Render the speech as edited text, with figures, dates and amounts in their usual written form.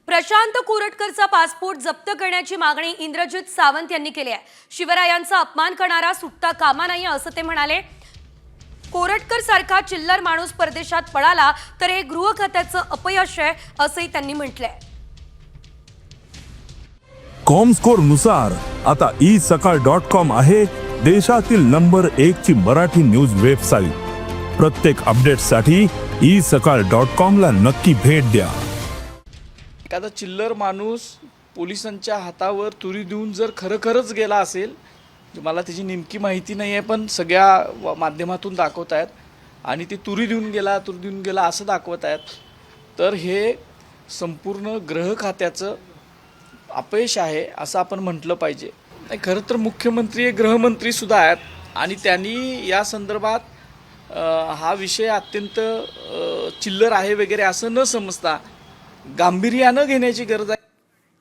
Prashant कोरटकरचा passport जप्त करण्याची मागणी इंद्रजित सावंत यांनी केली आहे। शिवरायांचा अपमान करणारा सुटता कामा नाही असं ते म्हणाले। कोरटकर सारखा चिल्लर माणूस परदेशात पळाला तर हे गृह खात्याचं अपयश आहे असंही त्यांनी म्हटलंय। कॉमस्कोर नुसार आता isakal.com आहे देशातील नंबर 1 ची मराठी न्यूज वेबसाईट। प्रत्येक अपडेटसाठी isakal.com ला नक्की भेट द्या। एखादा चिल्लर माणूस पोलिसांच्या हातावर तुरी देऊन जर खरंच गेला असेल, मला त्याची नेमकी माहिती नाही आहे, पण सगळ्या माध्यमातून दाखवत आहेत आणि ते तुरी देऊन गेला असं दाखवत आहेत, तर हे संपूर्ण गृह खात्याचं अपयश आहे असं आपण म्हटलं पाहिजे। खरं तर मुख्यमंत्री हे गृहमंत्री सुद्धा आहेत आणि त्यांनी या संदर्भात हा विषय अत्यंत चिल्लर आहे वगैरे असं न समजता गांभीर्यानं घेण्याची गरज आहे।